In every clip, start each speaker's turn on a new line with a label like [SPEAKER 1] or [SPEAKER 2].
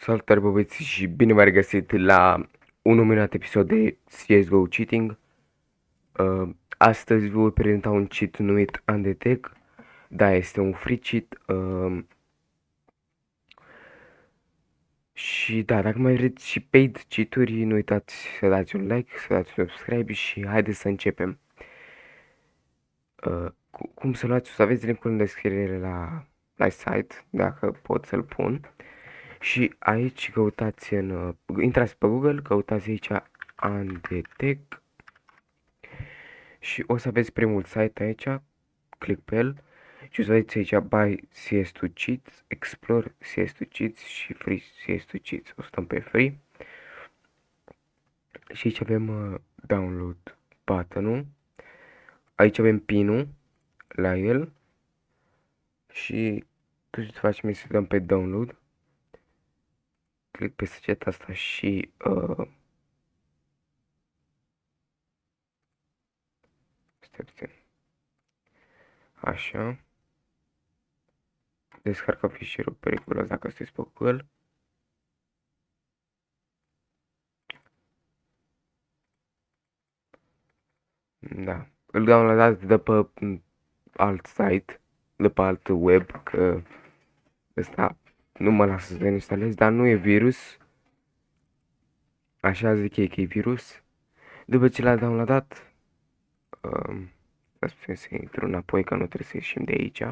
[SPEAKER 1] Salutare băieți și bine v-am regăsit la un minut episod de CSGO Cheating. Astăzi vă voi prezenta un cheat numit Undetect. Da, este un free cheat. Și da, dacă mai vreți și paid cheat-uri, nu uitați să dați un like, să dați un subscribe și haideți să începem. Cum să luați? O să aveți linkul în descriere la site, dacă pot să-l pun. Și aici căutați intrați pe Google, căutați aici Undetect și o să aveți primul site aici, click pe el și o să vedeți aici Buy CS2 Cheats, Explore CS2 Cheats și Free CS2 Cheats. O să dăm pe Free și aici avem Download button-ul, aici avem pin-ul la el și tot ce facem este să dăm pe Download, click pe săgeata asta și așa. Descarcă fișierul periculos dacă sunteți pe Google. Da. Îl downloadați de pe alt site, de pe alt web, că ăsta nu mă lasă să instalez, dar nu e virus. Așa zic ei că e virus. După ce l-a downloadat, să intru înapoi, că nu trebuie să ieșim de aici.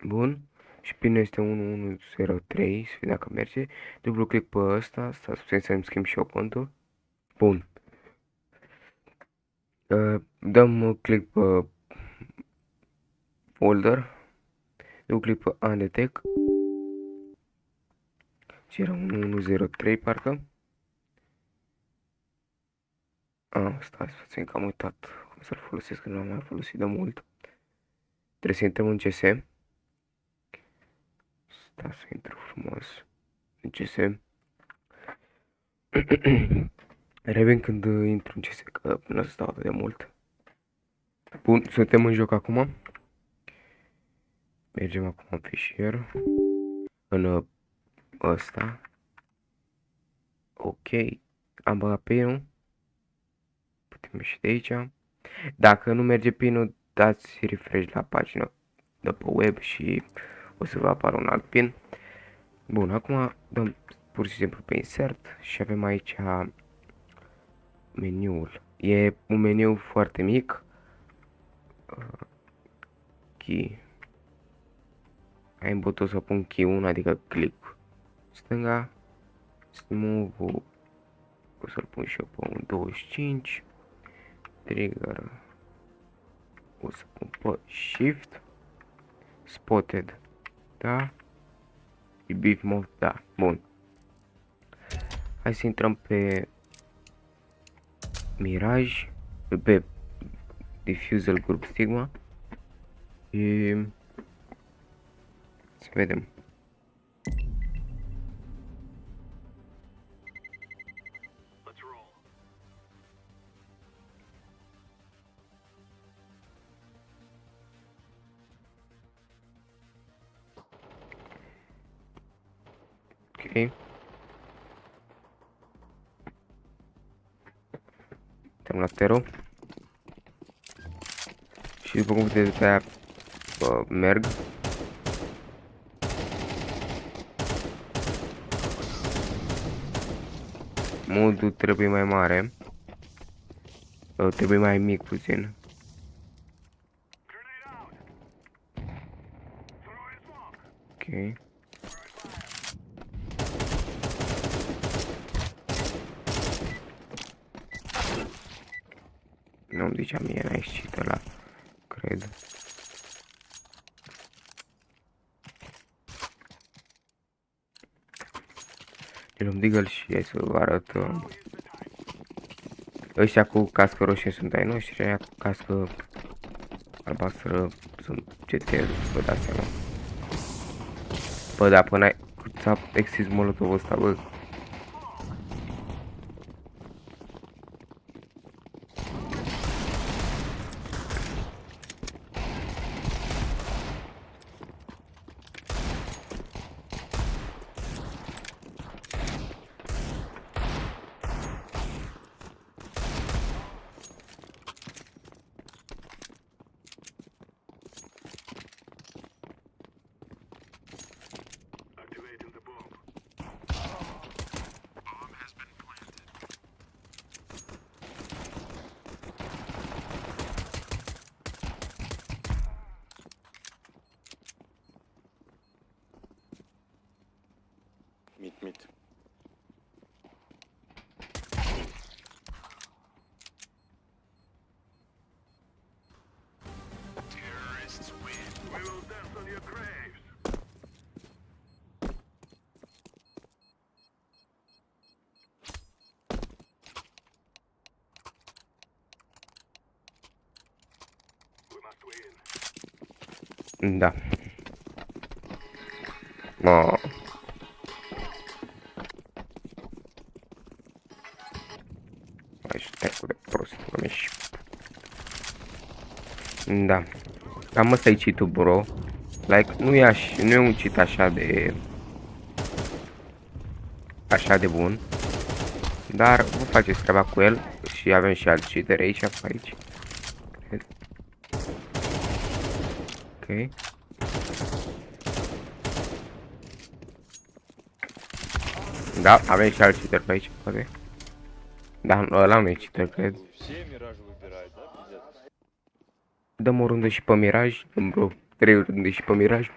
[SPEAKER 1] Bun. Și pinul este 1103, să vedem dacă merge. Dublu click pe ăsta, stați puțin să-mi schimb și eu contul. Bun. Dăm click pe folder, dublu click pe Undetect și era 1103 parcă. Stați puțin că am uitat cum să-l folosesc, că nu l-am mai folosit de mult. Trebuie să intrăm în CS. Stați să intru frumos în CS. Revin când intru în CS, că nu o să stau atât de mult. Bun, suntem în joc acum. Mergem acum în fișier. În ăsta. Ok. Am băgat pinul. Putem ieși de aici. Dacă nu merge pinul, dați refresh la pagina de pe web și o să vă apară un alt pin. Bun, acum dăm pur și simplu pe insert și avem aici meniul. E un meniu foarte mic. Key. Ai în buton să pun key 1, adică click stânga. Move o să-l pun și eu pe un 25. Trigger o să pun pe shift. Spotted, da. Și beef mode, da. Bun. Hai să intrăm pe Mirage, pe Diffusal Group Sigma și să vedem. Ok. Suntem la Tero. Și după cum vedeți, aia merg. Modul trebuie mai mare. Trebuie mai mic puțin. Ok. Nu-mi zicea mie, n-ai ieșit ăla, cred. îl luăm deagle și hai să vă arăt. Ăștia cu cască roșie sunt ai noștri, aia cu cască albastră sunt CT, vă dați seama. Bă, da, până ți-a exis molotovul ăsta, bă?
[SPEAKER 2] Mid.
[SPEAKER 1] Da. Mă. Mai șterg de prost, numești. Da. Cam ăsta e cheat-ul, bro. Like, nu e un cheat așa de bun. Dar vă faceți treaba cu el și avem și alți cheateri aici. Cred. Ok. Da, avem și alți cheateri pe aici, poate. Da, ăla nu e cheater, cred.
[SPEAKER 2] Все Мираж выбирают, да, пиздец?
[SPEAKER 1] Dăm o rundă și pe Miraj, bro. 3 runde și pe Miraj.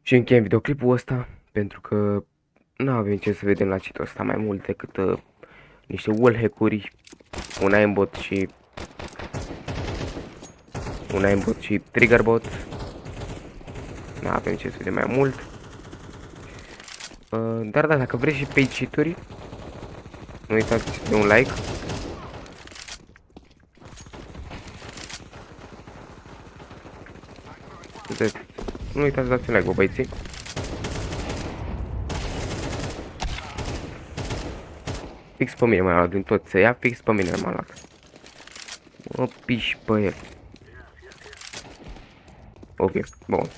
[SPEAKER 1] Și încheiem videoclipul ăsta, pentru că nu avem ce să vedem la cheat-ul ăsta mai mult decât niște wallhack-uri, un aimbot și triggerbot. Nu avem ce să vedem mai mult. Dar da, dacă vreți și pe cheat-uri, nu uitați de un like. Nu uitați să dați un like, bă, băieții. Fix pe mine m-a luat din tot țăia, fix pe mine m-a luat. Mă piși pe el. Ok, bun.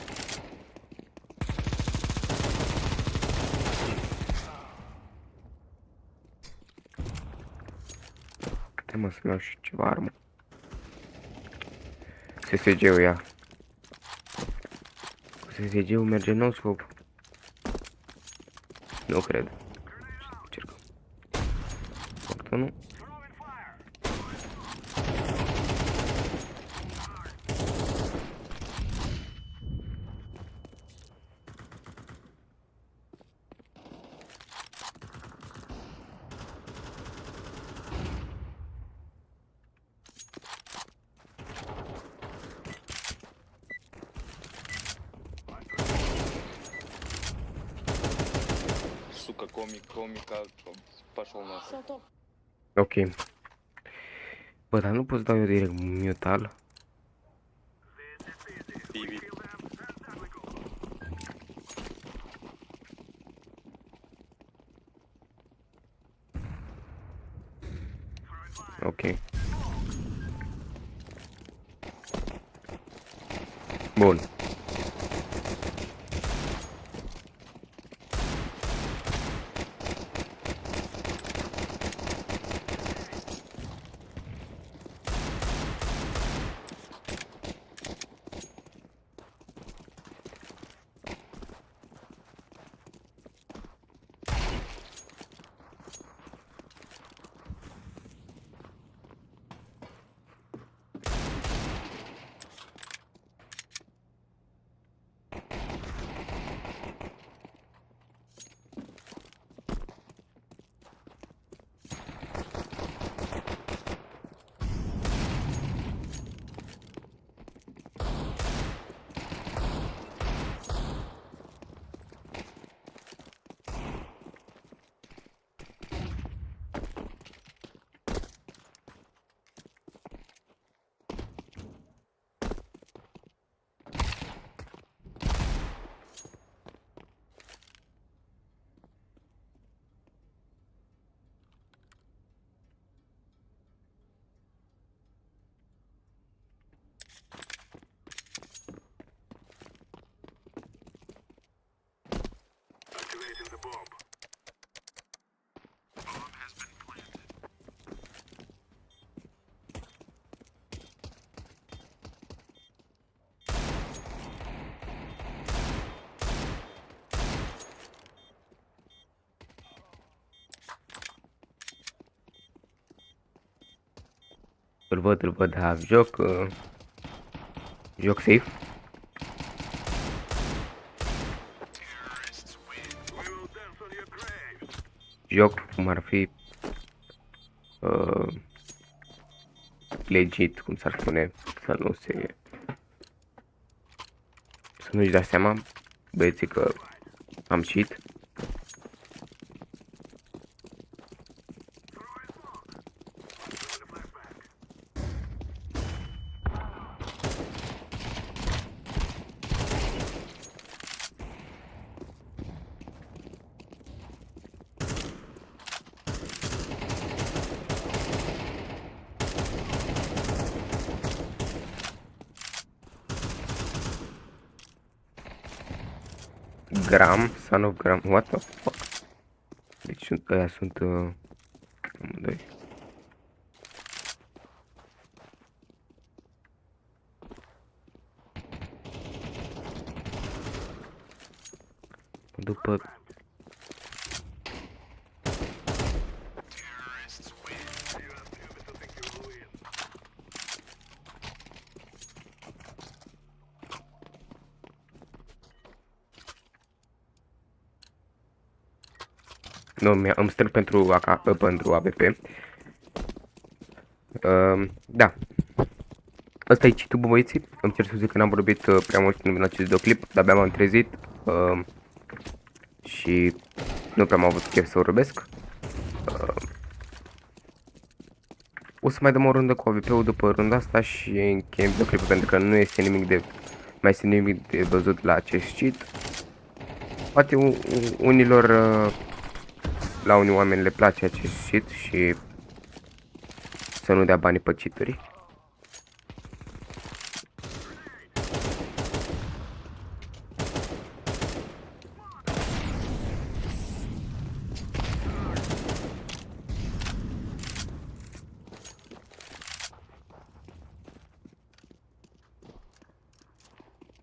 [SPEAKER 1] Trebuie să-mi iau și ceva armă. SSG-ul ia. SSG-ul merge no-scope. Nu cred. Încercăm. Portul nu.
[SPEAKER 2] Сука, комика, пошел нахуй.
[SPEAKER 1] Ok. Bă, dar nu pot să dau eu direct mutal.
[SPEAKER 2] Пиви.
[SPEAKER 1] Ok. Bun. Îl văd, da, joc, joc safe. Joc cum ar fi legit, cum s-ar spune, să nu-și dea seama băieții că am cheat. Gram, son of Gram, what the fuck? Deci ăia sunt amândoi. După nu, îmi strâng pentru pentru AWP. Da. Asta e citul, băieții. Îmi cer scuze că n-am vorbit prea mult în acest videoclip, de-abia m-am trezit și nu prea am avut chef să vorbesc. O să mai dăm o rundă cu AWP-ul după runda asta și încheiem videoclipul, pentru că nu este nimic de mai este nimic de văzut la acest cheat. Poate unilor la unii oameni le place acest cheat și să nu dea banii pe cheaturi.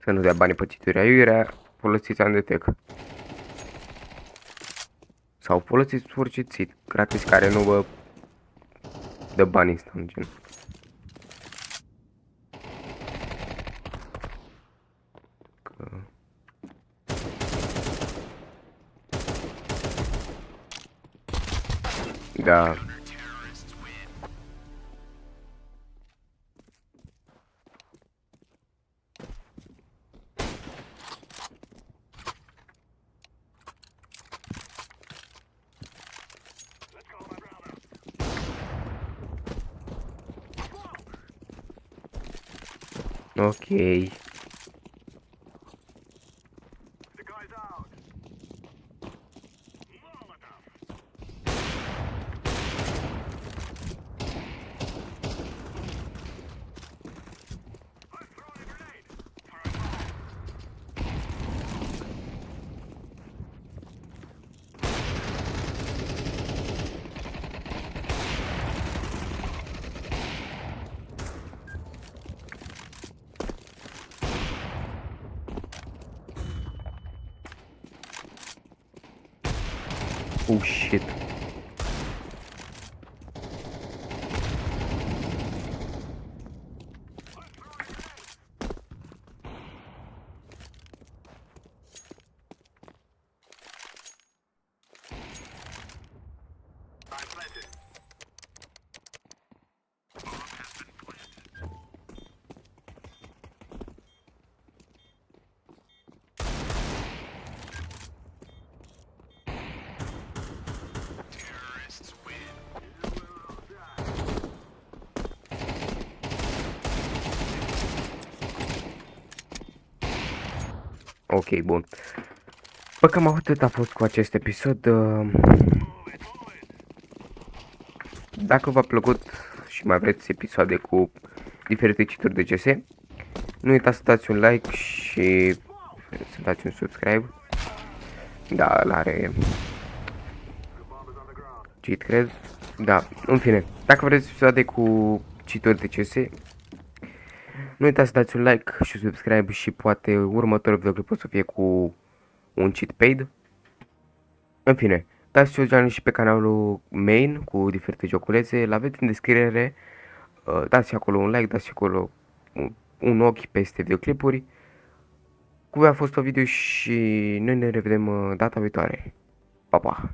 [SPEAKER 1] Să nu dea banii pe cheaturi. Aiurea, folosiți Andetec. Sau folosiți orice cheat gratis care nu vă dă bani instant, gen. Da. Ok. Oh shit. Ok, bun. Bă, cam atât a fost cu acest episod. Dacă v-a plăcut și mai vreți episoade cu diferite cituri de CS, nu uitați să dați un like și să dați un subscribe. Da, ăla are cheat, cred. Da, în fine, dacă vreți episoade cu cituri de CS, nu uitați să dați un like și subscribe și poate următorul videoclip o să fie cu un cheat paid. În fine, dați și o join și pe canalul main cu diferite joculețe, îl aveți în descriere. dați acolo un like, dați acolo un ochi peste videoclipuri. Cu voi a fost o video și noi ne revedem data viitoare. Pa, pa!